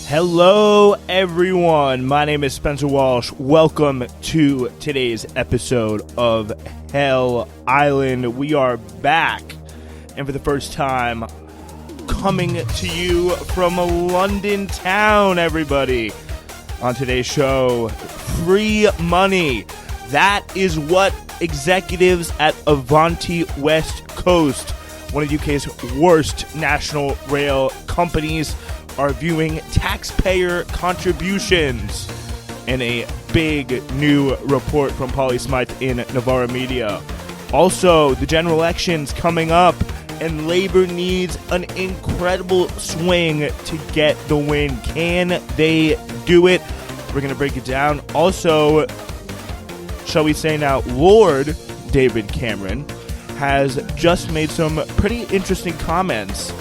Hello, everyone. My name is Spencer Walsh. Welcome to today's episode of Hell Island. We are back, and for the first time, coming to you from London town, everybody. On today's show, free money. That is what executives at Avanti West Coast, one of UK's worst national rail companies, are viewing taxpayer contributions in a big new report from Polly Smythe in Novara Media. Also, the general election's coming up, and Labour needs an incredible swing to get the win. Can they do it? We're going to break it down. Also, shall we say now, Lord David Cameron has just made some pretty interesting comments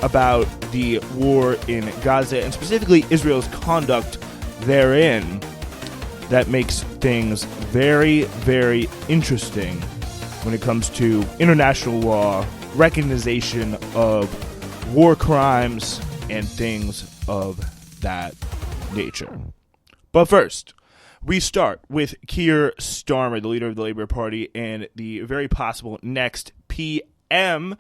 about the war in Gaza, and specifically Israel's conduct therein, that makes things very, very interesting when it comes to international law, recognition of war crimes, and things of that nature. But first, we start with Keir Starmer, the leader of the Labour Party and the very possible next PM.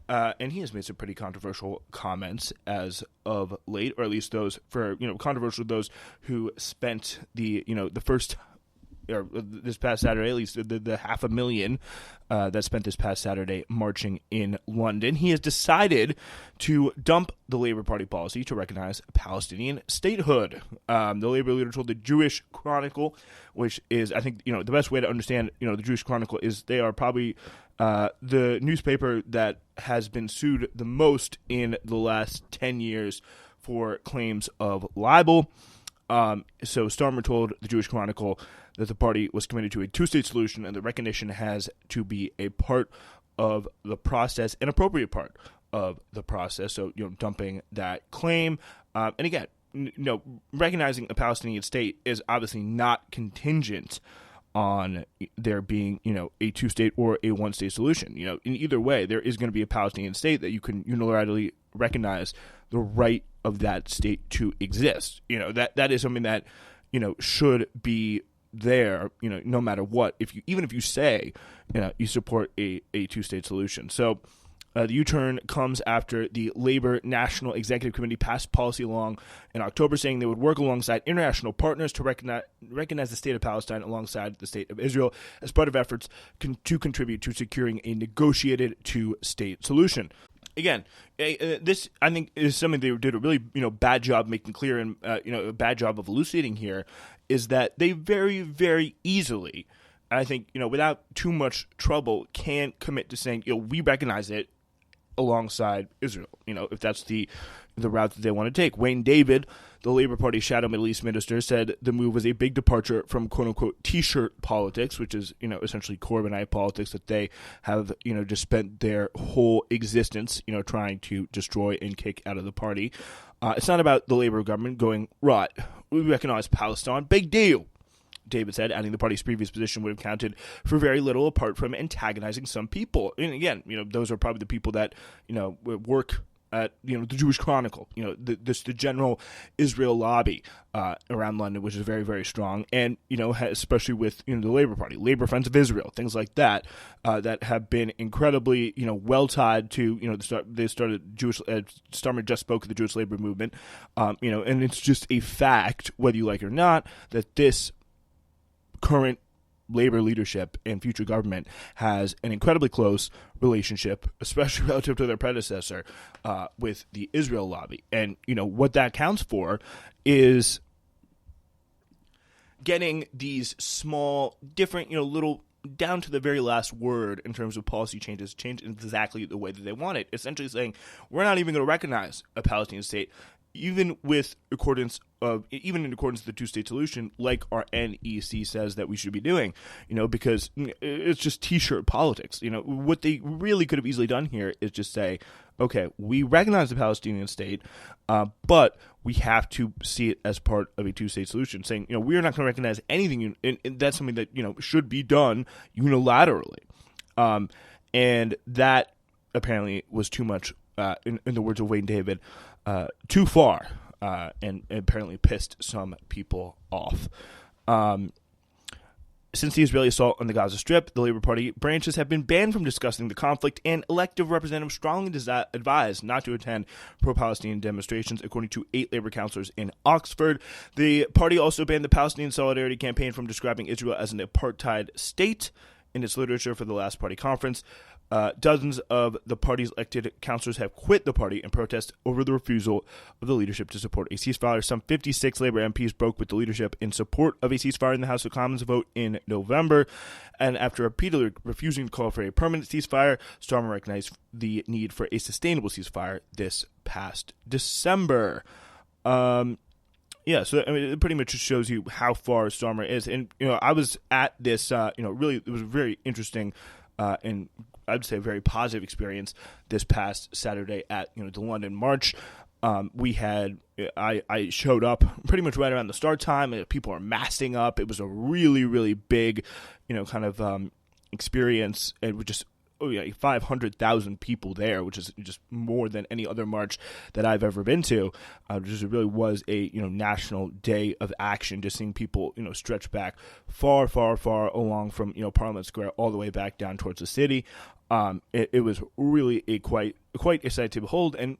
And he has made some pretty controversial comments as of late, or at least those for, controversial those who spent the first, or this past Saturday, at least the 500,000 that spent this past Saturday marching in London. He has decided to dump the Labour Party policy to recognize Palestinian statehood. The Labour leader told the Jewish Chronicle, which is, I think, the best way to understand, the Jewish Chronicle is they are probably the newspaper that has been sued the most in the last 10 years for claims of libel. So Starmer told the Jewish Chronicle that the party was committed to a two-state solution, and the recognition has to be a part of the process, an appropriate part of the process. So, dumping that claim. And again, recognizing a Palestinian state is obviously not contingent on there being, a two-state or a one-state solution. In either way, there is going to be a Palestinian state that you can unilaterally recognize the right of that state to exist. That is something that, should be there, no matter what. Even if you say, you support a two-state solution. So the U-turn comes after the Labour National Executive Committee passed policy along in October, saying they would work alongside international partners to recognize the state of Palestine alongside the state of Israel as part of efforts to contribute to securing a negotiated two-state solution. Again, this, I think, is something they did a really, bad job making clear, and, a bad job of elucidating here, is that they very, very easily, I think, without too much trouble, can commit to saying, we recognize it alongside Israel, if that's the route that they want to take. Wayne David, the Labour Party shadow Middle East minister, said the move was a big departure from quote-unquote T-shirt politics, which is, essentially Corbynite politics that they have, just spent their whole existence, trying to destroy and kick out of the party. It's not about the Labour government going, right, we recognize Palestine, big deal, David said, adding the party's previous position would have counted for very little apart from antagonizing some people. And again, those are probably the people that, work at, the Jewish Chronicle, the general Israel lobby around London, which is very, very strong. And, especially with, the Labour Party, Labour Friends of Israel, things like that, that have been incredibly, well tied to, they started Jewish, Starmer just spoke of the Jewish labor movement, and it's just a fact, whether you like it or not, that this current Labour leadership and future government has an incredibly close relationship, especially relative to their predecessor, with the Israel lobby. And, what that counts for is getting these small, different, little, down to the very last word in terms of policy changes, change in exactly the way that they want it. Essentially saying, we're not even going to recognize a Palestinian state. even in accordance with the two-state solution, like our NEC says that we should be doing, because it's just T-shirt politics. What they really could have easily done here is just say, okay, we recognize the Palestinian state, but we have to see it as part of a two-state solution, saying, we're not going to recognize anything, and that's something that, should be done unilaterally. And that apparently was too much, in the words of Wayne David, too far, and apparently pissed some people off. Since the Israeli assault on the Gaza Strip, the Labour Party branches have been banned from discussing the conflict, and elected representatives strongly advised not to attend pro-Palestinian demonstrations, according to 8 Labour councillors in Oxford. The party also banned the Palestinian Solidarity Campaign from describing Israel as an apartheid state in its literature for the last party conference. Dozens of the party's elected councillors have quit the party in protest over the refusal of the leadership to support a ceasefire. Some 56 Labour MPs broke with the leadership in support of a ceasefire in the House of Commons vote in November. And after repeatedly refusing to call for a permanent ceasefire, Starmer recognized the need for a sustainable ceasefire this past December. Yeah, so it pretty much just shows you how far Starmer is. And, I was at this, really, it was very interesting and I'd say a very positive experience this past Saturday at, the London March. I showed up pretty much right around the start time, and people are massing up. It was a really, really big, experience. It was just 500,000 people there, which is just more than any other march that I've ever been to. Just it really was a national day of action. Just seeing people stretch back far, far, far along from Parliament Square all the way back down towards the city. It was really quite a sight to behold. And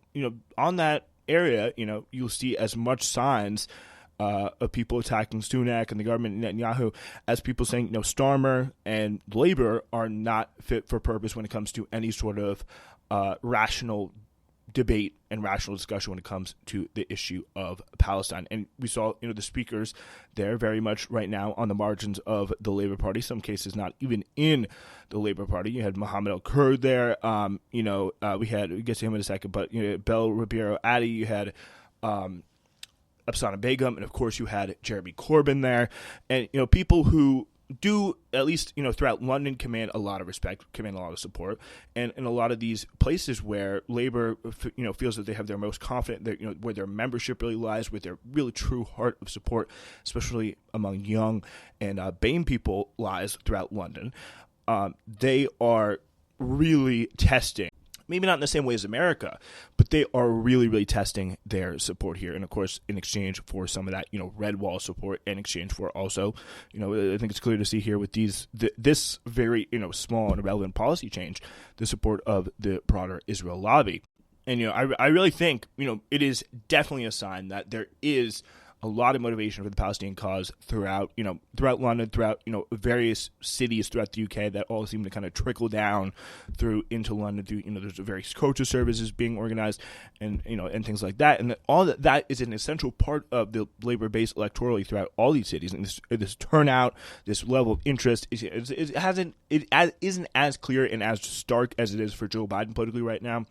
on that area, you'll see as much signs of people attacking Sunak and the government and Netanyahu as people saying, Starmer and Labour are not fit for purpose when it comes to any sort of rational debate and rational discussion when it comes to the issue of Palestine. And we saw, the speakers there very much right now on the margins of the Labour Party, some cases not even in the Labour Party. You had Mohammed El-Kurd there. We'll get to him in a second, but, Bel Ribeiro Addy, you had Afsana Begum, and of course you had Jeremy Corbyn there, and people who do, at least throughout London, command a lot of respect, command a lot of support, and in a lot of these places where Labour feels that they have their most confident, where their membership really lies, with their really true heart of support, especially among young and BAME people, lies throughout London. They are really testing. Maybe not in the same way as America, but they are really, really testing their support here. And, of course, in exchange for some of that, red wall support, in exchange for also, I think it's clear to see here with this very, small and irrelevant policy change, the support of the broader Israel lobby. And, I really think, it is definitely a sign that there is a lot of motivation for the Palestinian cause throughout London, throughout, various cities throughout the UK that all seem to kind of trickle down through into London through, there's various coaches services being organized and, and things like that. And all that is an essential part of the Labour base electorally throughout all these cities. And this turnout, this level of interest, it isn't as clear and as stark as it is for Joe Biden politically right now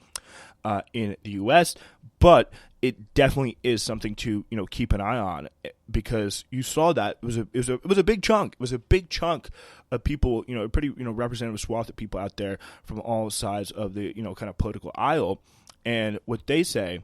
in the U.S., but it definitely is something to keep an eye on, because you saw that it was a big chunk. It was a big chunk of people, a pretty representative swath of people out there from all sides of the kind of political aisle, and what they say,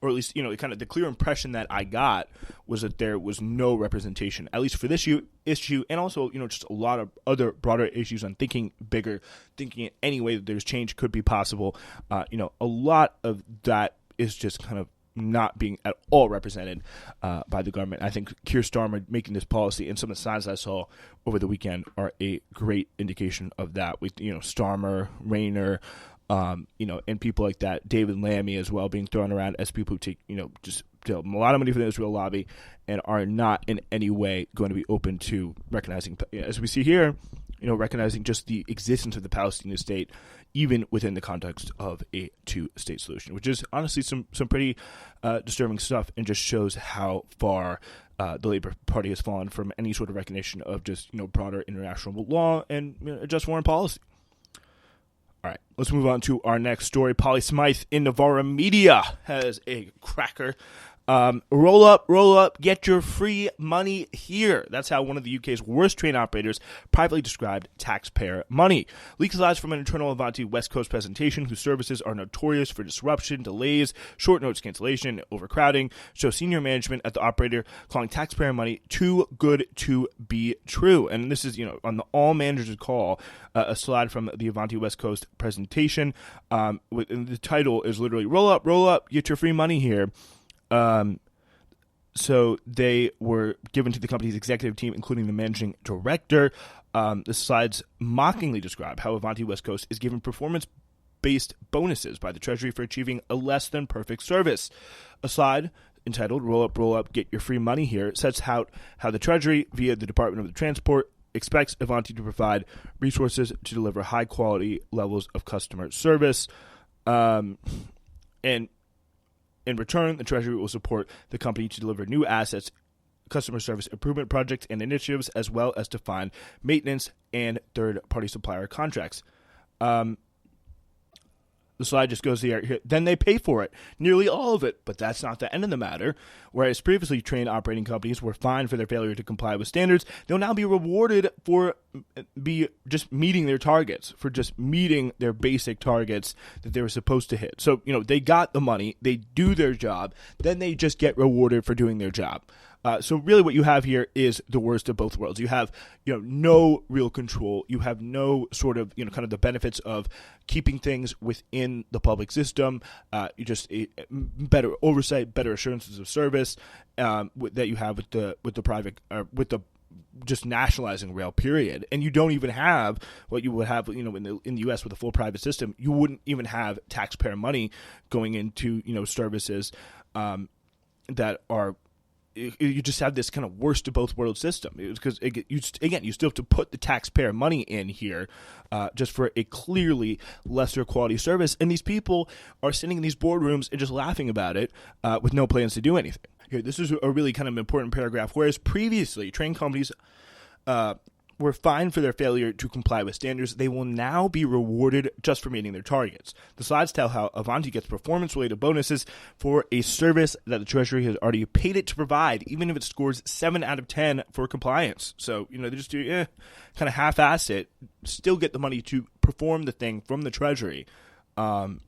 or at least kind of the clear impression that I got, was that there was no representation, at least for this issue, and also just a lot of other broader issues on thinking bigger, thinking in any way that there's change could be possible. A lot of that is just kind of not being at all represented by the government. I think Keir Starmer making this policy, and some of the signs I saw over the weekend, are a great indication of that. With Starmer, Rayner, and people like that, David Lammy as well, being thrown around as people who take just a lot of money from the Israel lobby and are not in any way going to be open to recognizing, as we see here, recognizing just the existence of the Palestinian state, even within the context of a two-state solution, which is honestly some pretty disturbing stuff, and just shows how far the Labour Party has fallen from any sort of recognition of just broader international law and just foreign policy. All right, let's move on to our next story. Polly Smythe in Novara Media has a cracker. Roll up, get your free money here. That's how one of the UK's worst train operators privately described taxpayer money. Leaks lies from an internal Avanti West Coast presentation, whose services are notorious for disruption, delays, short notice cancellation, and overcrowding, show senior management at the operator calling taxpayer money too good to be true. And this is, on the all managers call, a slide from the Avanti West Coast presentation. And the title is literally roll up, get your free money here. So they were given to the company's executive team, including the managing director. The slides mockingly describe how Avanti West Coast is given performance-based bonuses by the Treasury for achieving a less than perfect service. A slide entitled roll up, get your free money here sets out how the Treasury, via the Department of Transport, expects Avanti to provide resources to deliver high-quality levels of customer service. And in return, the Treasury will support the company to deliver new assets, customer service improvement projects and initiatives, as well as to fund maintenance and third-party supplier contracts. The slide just goes here. Then they pay for it, nearly all of it. But that's not the end of the matter. Whereas previously trained operating companies were fined for their failure to comply with standards, they'll now be rewarded for just meeting their targets, for just meeting their basic targets that they were supposed to hit. So, they got the money, they do their job, then they just get rewarded for doing their job. So really what you have here is the worst of both worlds. You have, no real control. You have no sort of, kind of the benefits of keeping things within the public system. You just better oversight, better assurances of service that you have with the private, with the just nationalizing rail, period. And you don't even have what you would have, in the U.S. with a full private system. You wouldn't even have taxpayer money going into, services that are. You just have this kind of worst of both world system, because you still have to put the taxpayer money in here just for a clearly lesser quality service, and these people are sitting in these boardrooms and just laughing about it with no plans to do anything. Here, this is a really kind of important paragraph. Whereas previously, train companies were fined for their failure to comply with standards, they will now be rewarded just for meeting their targets. The slides tell how Avanti gets performance-related bonuses for a service that the Treasury has already paid it to provide, even if it scores 7 out of 10 for compliance. So, they just do kind of half-ass it, still get the money to perform the thing from the Treasury, and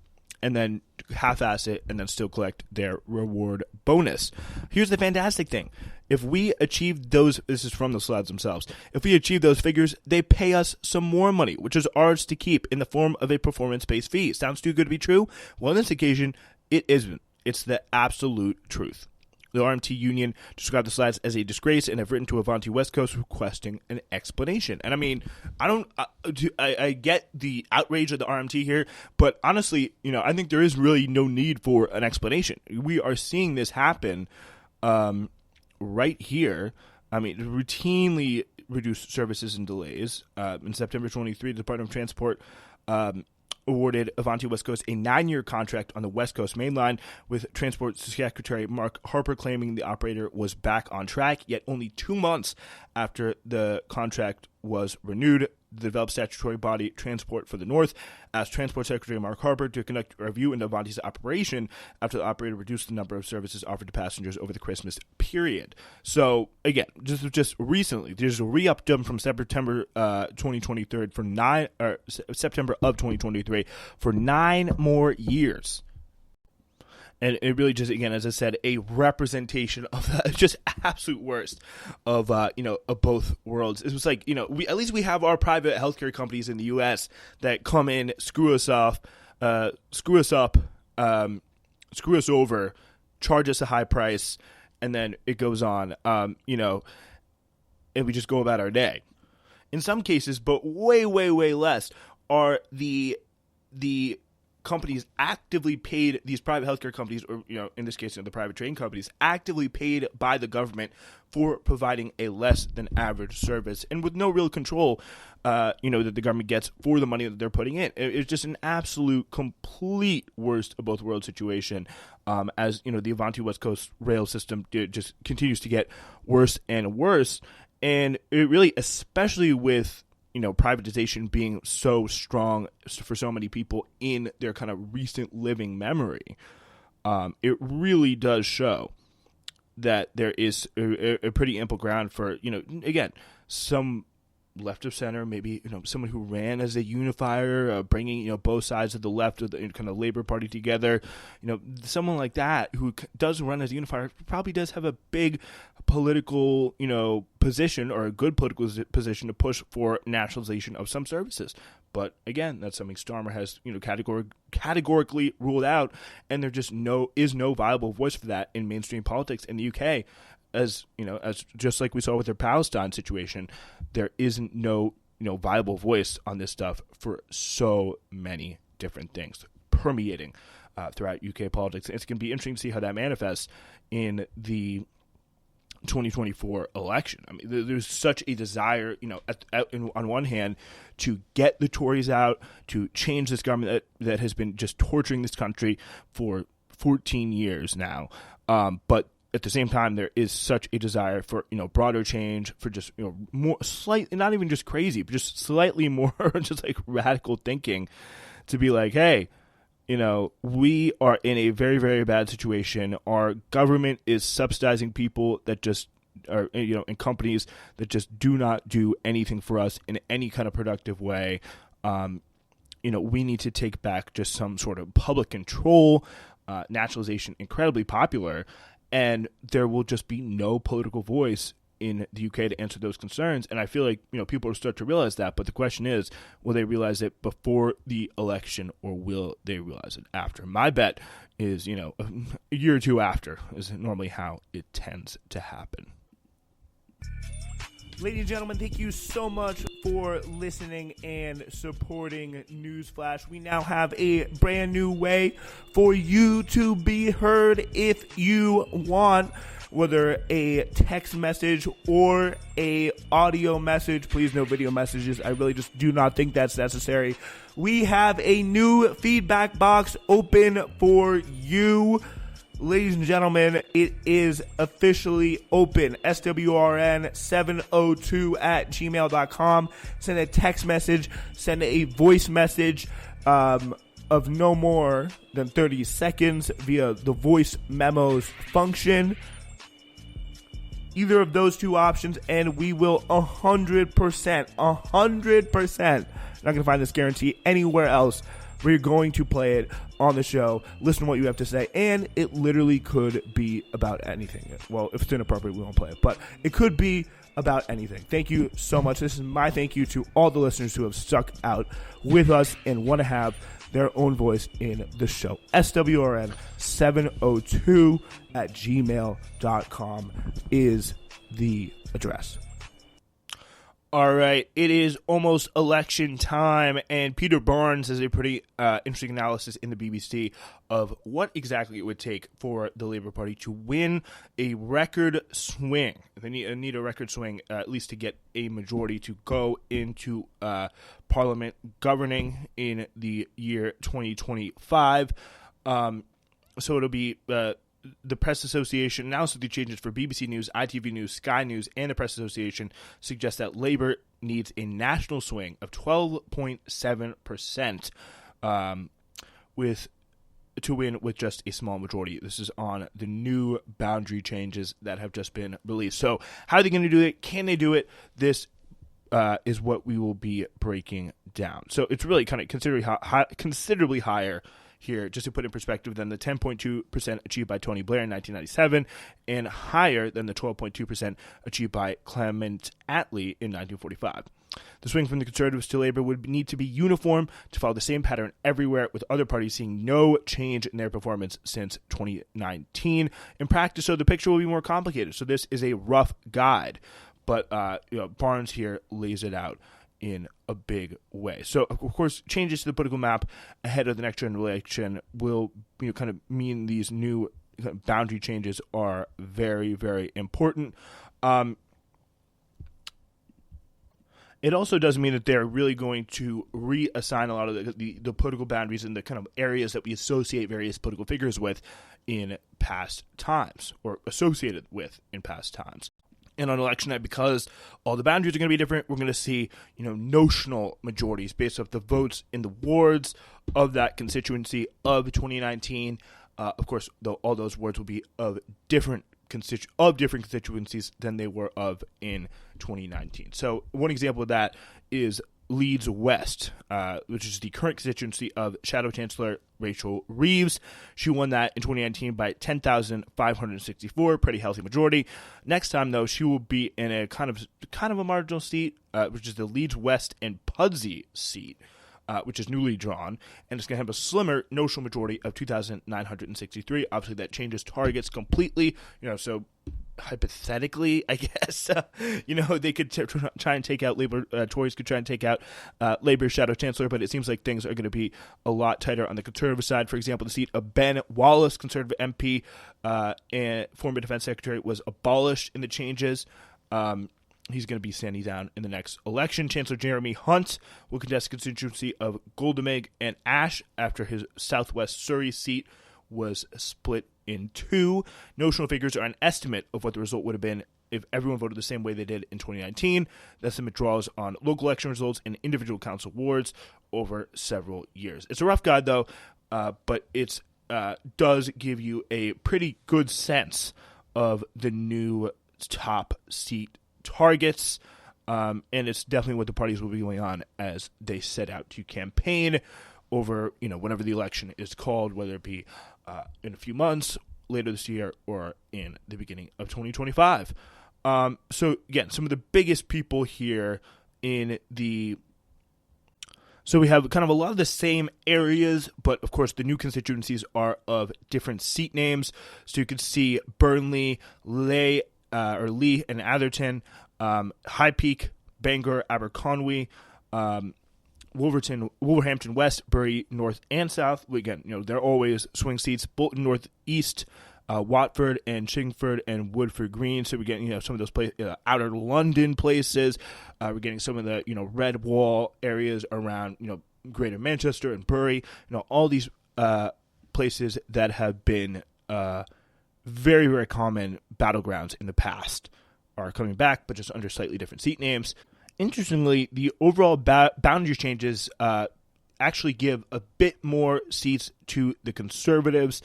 then half-ass it, and then still collect their reward bonus. Here's the fantastic thing. If we achieve those, this is from the slides themselves, if we achieve those figures, they pay us some more money, which is ours to keep in the form of a performance-based fee. Sounds too good to be true? Well, on this occasion, it isn't. It's the absolute truth. The RMT union described the slides as a disgrace and have written to Avanti West Coast requesting an explanation. And I mean, I get the outrage of the RMT here, but honestly, I think there is really no need for an explanation. We are seeing this happen right here. I mean, routinely reduced services and delays. In September 23, the Department of Transport awarded Avanti West Coast a 9-year contract on the West Coast Main Line, with Transport Secretary Mark Harper claiming the operator was back on track, yet only 2 months after the contract was renewed. The developed statutory body Transport for the North asked Transport Secretary Mark Harper to conduct a review into Avanti's operation after the operator reduced the number of services offered to passengers over the Christmas period. So again, just recently, there's a re-up done from September 2023 for September of 2023 for 9 more years. And it really just, again, as I said, a representation of the just absolute worst of, of both worlds. It was like, at least we have our private healthcare companies in the U.S. that come in, screw us up, screw us over, charge us a high price, and then it goes on, and we just go about our day. In some cases, but way, way, way less, are the companies actively paid, these private healthcare companies, or in this case, the private train companies, actively paid by the government for providing a less than average service, and with no real control, that the government gets for the money that they're putting in. It's just an absolute, complete worst of both worlds situation. As the Avanti West Coast rail system just continues to get worse and worse, and it really, especially with privatization being so strong for so many people in their kind of recent living memory, it really does show. that there is a pretty ample ground for, again, some left of center, maybe, someone who ran as a unifier, bringing, both sides of the left of the kind of Labor Party together, someone like that who does run as a unifier probably does have a big political, position, or a good political position to push for nationalization of some services. But again, that's something Starmer has, categorically ruled out, and there just is no viable voice for that in mainstream politics in the UK. As just like we saw with their Palestine situation, there isn't no viable voice on this stuff for so many different things permeating throughout UK politics. It's going to be interesting to see how that manifests in the 2024 election. I mean, there's such a desire, on one hand, to get the Tories out, to change this government that has been just torturing this country for 14 years now, but at the same time, there is such a desire for, broader change, for just, more slightly, not even just crazy, but just slightly more just like radical thinking, to be like, hey, we are in a very, very bad situation. Our government is subsidizing people that just are, in companies that just do not do anything for us in any kind of productive way. We need to take back just some sort of public control, nationalization, incredibly popular. And there will just be no political voice in the UK to answer those concerns. And I feel like, people will start to realize that. But the question is, will they realize it before the election, or will they realize it after? My bet is, a year or two after is normally how it tends to happen. Ladies and gentlemen, thank you so much for listening and supporting Newsflash. We now have a brand new way for you to be heard if you want, whether a text message or a audio message. Please, no video messages. I really just do not think that's necessary. We have a new feedback box open for you. Ladies and gentlemen, it is officially open. SWRN702@gmail.com. Send a text message, send a voice message of no more than 30 seconds via the voice memos function. Either of those two options, and we will 100%, not going to find this guarantee anywhere else. We're going to play it on the show, listen to what you have to say, and it literally could be about anything. Well, if it's inappropriate, we won't play it, but it could be about anything. Thank you so much. This is my thank you to all the listeners who have stuck out with us and want to have their own voice in the show. SWRN702@gmail.com is the address. All right, it is almost election time, and Peter Barnes has a pretty interesting analysis in the BBC of what exactly it would take for the Labour Party to win a record swing. They need a record swing, at least to get a majority to go into Parliament governing in the year 2025. So it'll be... the Press Association announced that the changes for BBC News, ITV News, Sky News, and the Press Association suggest that Labour needs a national swing of 12.7% to win with just a small majority. This is on the new boundary changes that have just been released. So how are they going to do it? Can they do it? This is what we will be breaking down. So it's really kind of considerably higher here, just to put in perspective, than the 10.2% achieved by Tony Blair in 1997, and higher than the 12.2% achieved by Clement Attlee in 1945. The swing from the Conservatives to Labour would need to be uniform to follow the same pattern everywhere, with other parties seeing no change in their performance since 2019. In practice, so the picture will be more complicated. So this is a rough guide, but Barnes here lays it out in a big way. So, of course, changes to the political map ahead of the next general election will kind of mean these new boundary changes are very, very important. It also does mean that they're really going to reassign a lot of the political boundaries and the kind of areas that we associate various political figures with in past times, or associated with in past times. And on election night, because all the boundaries are going to be different, we're going to see, notional majorities based off the votes in the wards of that constituency of 2019. Of course, all those wards will be of different different constituencies than they were of in 2019. So one example of that is Leeds West, which is the current constituency of Shadow Chancellor Rachel Reeves. She won that in 2019 by 10,564, pretty healthy majority. Next time, though, she will be in a kind of a marginal seat, which is the Leeds West and Pudsey seat, which is newly drawn, and it's going to have a slimmer notional majority of 2,963. Obviously, that changes targets completely, so hypothetically, I guess, they could try and take out Labour, Tories could try and take out Labour's Shadow Chancellor, but it seems like things are going to be a lot tighter on the Conservative side. For example, the seat of Ben Wallace, Conservative MP and former Defense Secretary, was abolished in the changes. He's going to be standing down in the next election. Chancellor Jeremy Hunt will contest the constituency of Godalming and Ash after his Southwest Surrey seat was split in two. Notional figures are an estimate of what the result would have been if everyone voted the same way they did in 2019. The estimate draws on local election results and individual council wards over several years. It's a rough guide, though, but it does give you a pretty good sense of the new top seat targets, and it's definitely what the parties will be going on as they set out to campaign over, whenever the election is called, whether it be in a few months, later this year, or in the beginning of 2025. So again, some of the biggest people here so we have kind of a lot of the same areas, but of course the new constituencies are of different seat names. So you can see Burnley, Lee and Atherton, High Peak, Bangor, Aberconwy, Wolverhampton West, Bury North and South. Again, they're always swing seats. Bolton North East, Watford and Chingford and Woodford Green. So we're getting some of those outer London places. We're getting some of the red wall areas around Greater Manchester and Bury. All these places that have been very, very common battlegrounds in the past are coming back, but just under slightly different seat names. Interestingly, the overall boundary changes actually give a bit more seats to the Conservatives,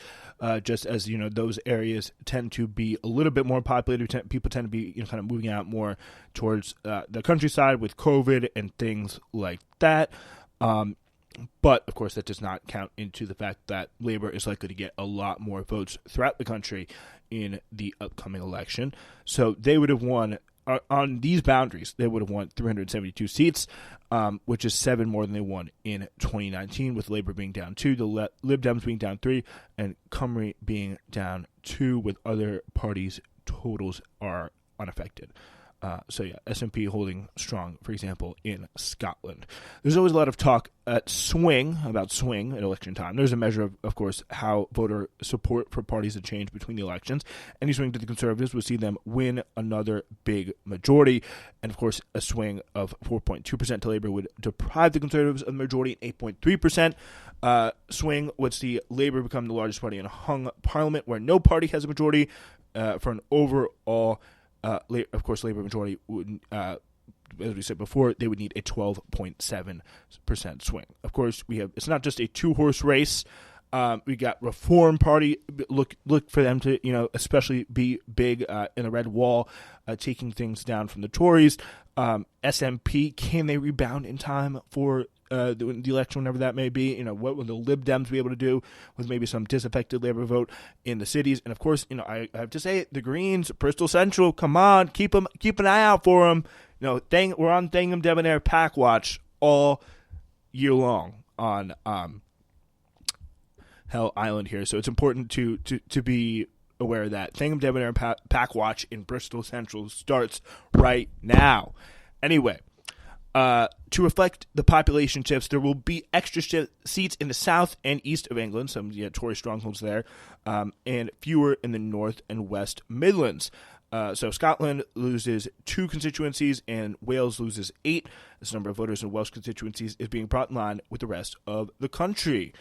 just as those areas tend to be a little bit more populated. People tend to be kind of moving out more towards the countryside with COVID and things like that. But, of course, that does not count into the fact that Labour is likely to get a lot more votes throughout the country in the upcoming election. So they would have won, on these boundaries, they would have won 372 seats, which is 7 more than they won in 2019, with Labour being down 2, the Lib Dems being down 3, and Cymru being down 2, with other parties' totals are unaffected. SNP holding strong, for example, in Scotland. There's always a lot of talk about swing at election time. There's a measure of course, how voter support for parties had changed between the elections. Any swing to the Conservatives would see them win another big majority. And, of course, a swing of 4.2% to Labour would deprive the Conservatives of the majority. 8.3% swing would see Labour become the largest party in a hung parliament, where no party has a majority for an overall of course, Labour majority would, as we said before, they would need a 12.7% swing. Of course, it's not just a 2-horse race. We got Reform Party. Look for them to, especially be big in the red wall, taking things down from the Tories. SNP, can they rebound in time for the election, whenever that may be? What will the Lib Dems be able to do with maybe some disaffected Labour vote in the cities? And of course, I have to say, the Greens, Bristol Central, come on, keep an eye out for them. We're on Thangham Debonair Pack Watch all year long on Hell Island here, so it's important to be aware of that. Thangham Debonair Pack Watch in Bristol Central starts right now. Anyway, to reflect the population shifts, there will be extra seats in the south and east of England, some Tory strongholds there, and fewer in the north and west Midlands. So Scotland loses 2 constituencies and Wales loses 8. This number of voters in Welsh constituencies is being brought in line with the rest of the country.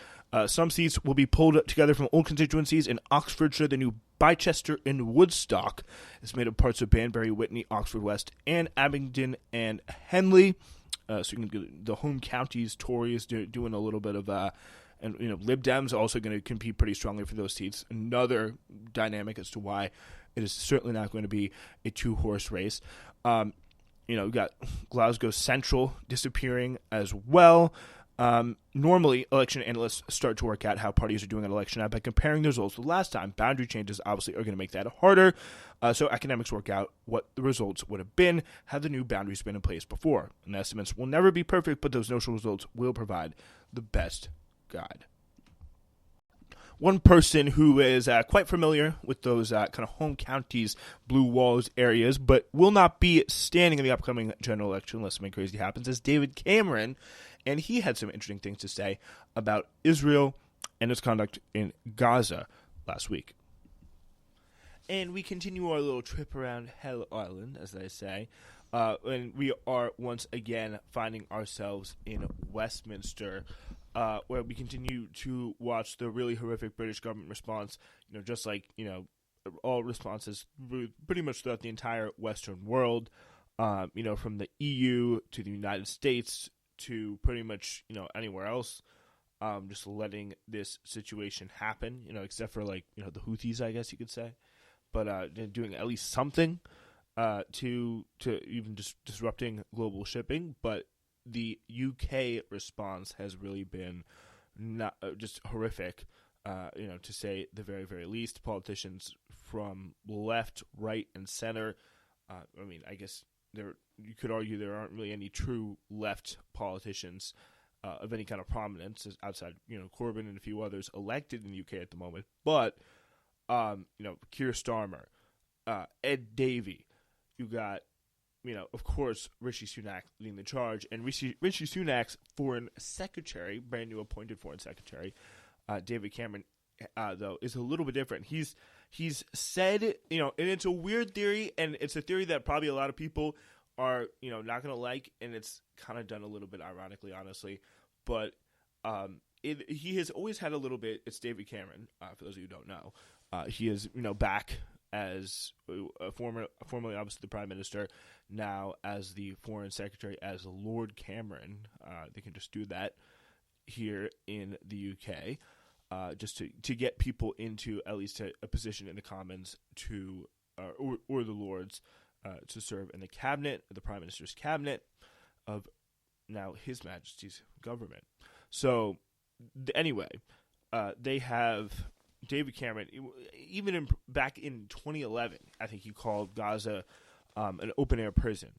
Some seats will be pulled together from old constituencies in Oxfordshire. The new Bicester and Woodstock is made of parts of Banbury, Witney, Oxford West, and Abingdon and Henley. So you can get the home counties, Tories doing a little bit of and Lib Dems also going to compete pretty strongly for those seats. Another dynamic as to why It is certainly not going to be a two-horse race. We've got Glasgow Central disappearing as well. Normally, election analysts start to work out how parties are doing on election night by comparing the results with last time. Boundary changes obviously are going to make that harder. So academics work out what the results would have been had the new boundaries been in place before. And estimates will never be perfect, but those initial results will provide the best guide. One person who is quite familiar with those kind of home counties, blue walls areas, but will not be standing in the upcoming general election unless something crazy happens, is David Cameron. And he had some interesting things to say about Israel and its conduct in Gaza last week. And we continue our little trip around Hell Island, as they say. And we are once again finding ourselves in Westminster, where we continue to watch the really horrific British government response, just like, all responses pretty much throughout the entire Western world, from the EU to the United States to pretty much, anywhere else, just letting this situation happen, except for the Houthis, I guess you could say, but doing at least something to even just disrupting global shipping. But the UK response has really been just horrific, to say the very, very least. Politicians from left, right, and center. I guess you could argue there aren't really any true left politicians of any kind of prominence outside, Corbyn and a few others elected in the UK at the moment. But, Keir Starmer, Ed Davey, you got, of course, Rishi Sunak leading the charge. And Rishi Sunak's foreign secretary, brand new appointed foreign secretary, David Cameron, though, is a little bit different. He's said, and it's a weird theory, and it's a theory that probably a lot of people are, not going to like, and it's kind of done a little bit ironically, honestly. But he has always had a little bit, it's David Cameron, for those of you who don't know. He is, back as formerly obviously the Prime Minister, now as the Foreign Secretary, as Lord Cameron. They can just do that here in the UK, just to get people into at least a position in the Commons to or the Lords to serve in the cabinet, the Prime Minister's cabinet of now His Majesty's government. So anyway, they have David Cameron, even back in 2011, I think he called Gaza an open-air prison,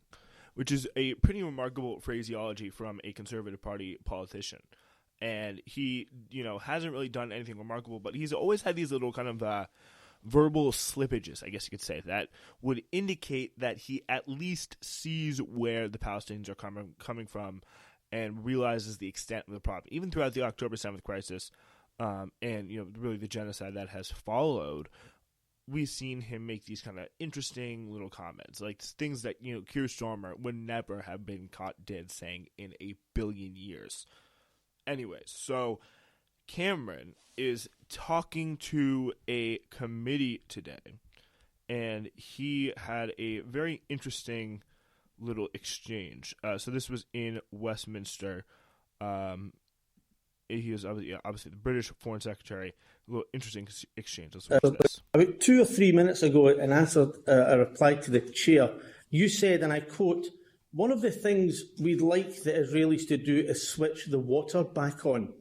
which is a pretty remarkable phraseology from a Conservative Party politician. And he, hasn't really done anything remarkable, but he's always had these little kind of verbal slippages, I guess you could say, that would indicate that he at least sees where the Palestinians are coming from and realizes the extent of the problem. Even throughout the October 7th crisis, and really the genocide that has followed, we've seen him make these kind of interesting little comments, like things that Keir Starmer would never have been caught dead saying in a billion years. Anyway, so Cameron is talking to a committee today, and he had a very interesting little exchange. So this was in Westminster. He is obviously the British Foreign Secretary. A little interesting exchange. Let's watch this. About 2 or 3 minutes ago, in answer a reply to the chair, you said, and I quote, "One of the things we'd like the Israelis to do is switch the water back on."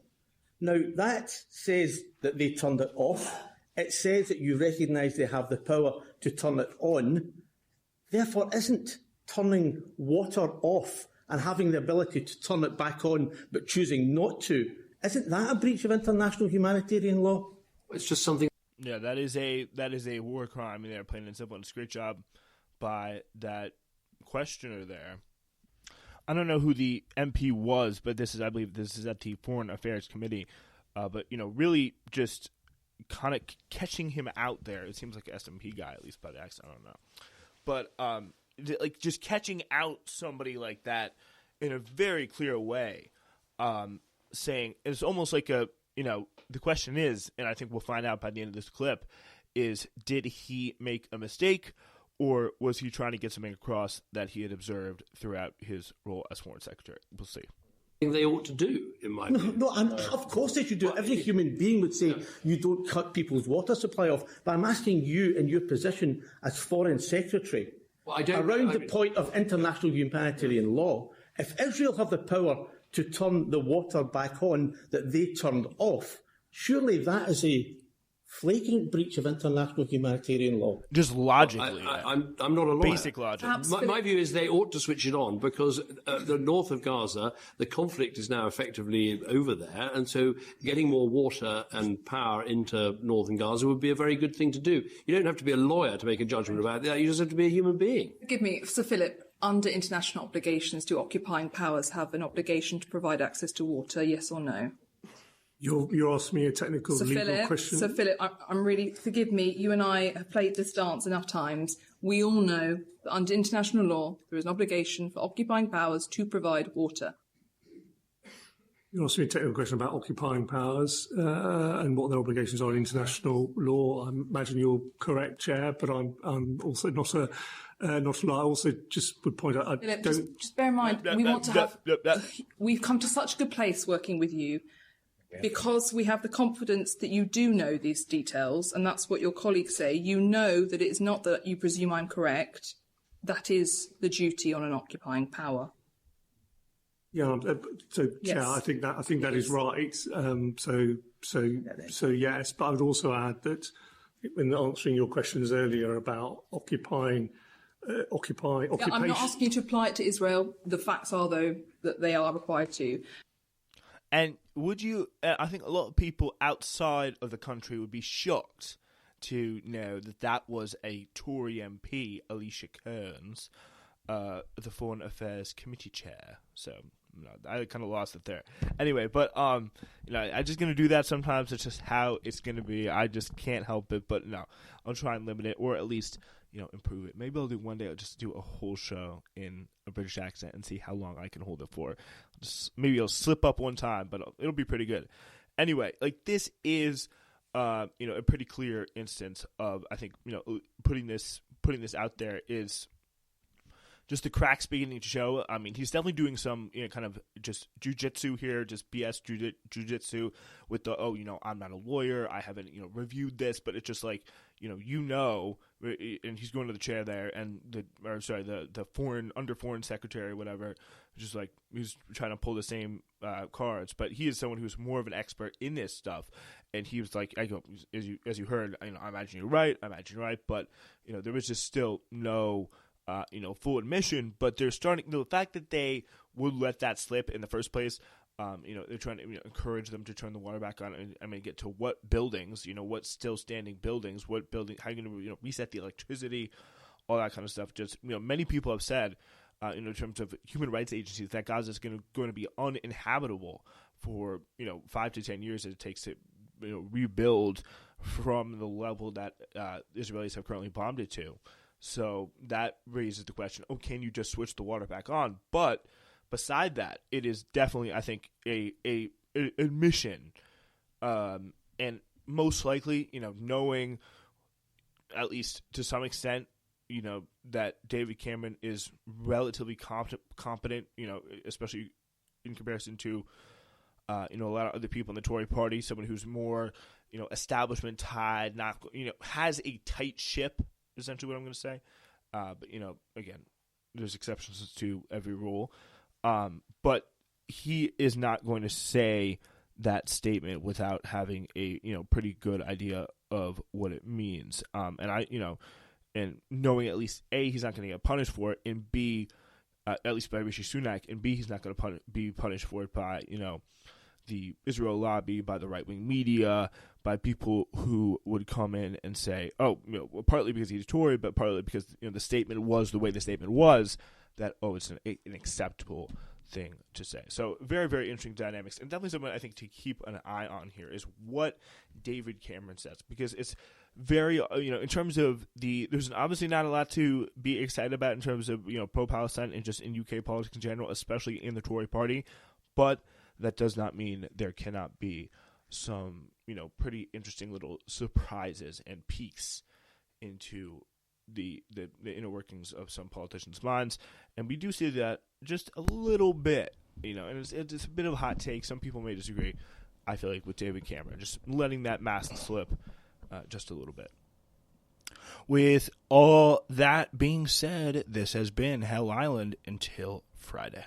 Now, that says that they turned it off. It says that you recognise they have the power to turn it on. Therefore, isn't turning water off and having the ability to turn it back on but choosing not to, isn't that a breach of international humanitarian law? It's just something. Yeah, that is a war crime in there, plain and simple. And it's a great job by that questioner there. I don't know who the MP was, but I believe this is at the Foreign Affairs Committee. But really just kind of catching him out there. It seems like an SMP guy, at least by the accent. I don't know, but just catching out somebody like that in a very clear way, saying it's almost like the question is, and I think we'll find out by the end of this clip, is did he make a mistake? Or was he trying to get something across that he had observed throughout his role as Foreign Secretary? We'll see. They ought to do, in my view. No, of course they should do it. Every human being would say you don't cut people's water supply off. But I'm asking you, in your position as Foreign Secretary, the point of international humanitarian law, if Israel have the power to turn the water back on that they turned off, surely that is a flagrant breach of international humanitarian law. Just logically. I'm not a lawyer. Basic logic. My view is they ought to switch it on because the north of Gaza, the conflict is now effectively over there. And so getting more water and power into northern Gaza would be a very good thing to do. You don't have to be a lawyer to make a judgment about that. You just have to be a human being. Forgive me, Sir Philip, under international obligations, do occupying powers have an obligation to provide access to water, yes or no? You're asking me a technical legal question. Sir Philip, I'm really, forgive me, you and I have played this dance enough times. We all know that under international law, there is an obligation for occupying powers to provide water. You're asking me a technical question about occupying powers and what their obligations are in international law. I imagine you're correct, Chair, but I'm also not a lawyer. I also just would point out, Philip, just bear in mind, we want to have... We've come to such a good place working with you because we have the confidence that you do know these details, and that's what your colleagues say. You know that it's not that you presume I'm correct. That is the duty on an occupying power. Yeah, so Yes. Chair, I think that is right. So yes, but I would also add that in answering your questions earlier about occupation. I'm not asking you to apply it to Israel. The facts are, though, that they are required to. And would you, I think a lot of people outside of the country would be shocked to know that that was a Tory MP, Alicia Kearns, the Foreign Affairs Committee chair. So I kind of lost it there. Anyway, but I'm just gonna do that sometimes. It's just how it's gonna be. I just can't help it. But no, I'll try and limit it, or at least improve it. Maybe I'll do one day. I'll just do a whole show in a British accent and see how long I can hold it for. Maybe I'll slip up one time, but it'll be pretty good. Anyway, this is a pretty clear instance of, I think, putting this out there is just the cracks beginning to show. I mean, he's definitely doing some, kind of just jujitsu here, just BS jujitsu with the, I'm not a lawyer, I haven't, reviewed this, but it's just like, and he's going to the chair there, and the foreign secretary, whatever, just like he's trying to pull the same cards, but he is someone who's more of an expert in this stuff, and he was like, as you heard, I imagine you're right, but there was just still no. Full admission, but they're starting. The fact that they would let that slip in the first place, they're trying to encourage them to turn the water back on. And get to what buildings, what still standing buildings, what building, how you're going to reset the electricity, all that kind of stuff. Just many people have said, in terms of human rights agencies, that Gaza is going to be uninhabitable for 5 to 10 years as it takes to rebuild from the level that Israelis have currently bombed it to. So that raises the question, can you just switch the water back on? But beside that, it is definitely, I think, a admission. And most likely, knowing, at least to some extent, that David Cameron is relatively competent, especially in comparison to, a lot of other people in the Tory party, someone who's more, establishment tied, not, has a tight ship. Essentially what I'm going to say. But, again, there's exceptions to every rule. But he is not going to say that statement without having a, pretty good idea of what it means. And knowing at least, A, he's not going to get punished for it, and B, at least by Rishi Sunak, and B, he's not going to be punished for it by, the Israel lobby, by the right-wing media, by people who would come in and say, partly because he's Tory, but partly because the statement was the way the statement was, that, it's an acceptable thing to say. So very, very interesting dynamics, and definitely something I think to keep an eye on here is what David Cameron says, because it's very, in terms of there's obviously not a lot to be excited about in terms of, pro-Palestine and just in UK politics in general, especially in the Tory party, but that does not mean there cannot be some, pretty interesting little surprises and peeks into the inner workings of some politicians' minds. And we do see that just a little bit and it's a bit of a hot take. Some people may disagree. I feel like with David Cameron, just letting that mask slip just a little bit. With all that being said, this has been Hell Island until Friday.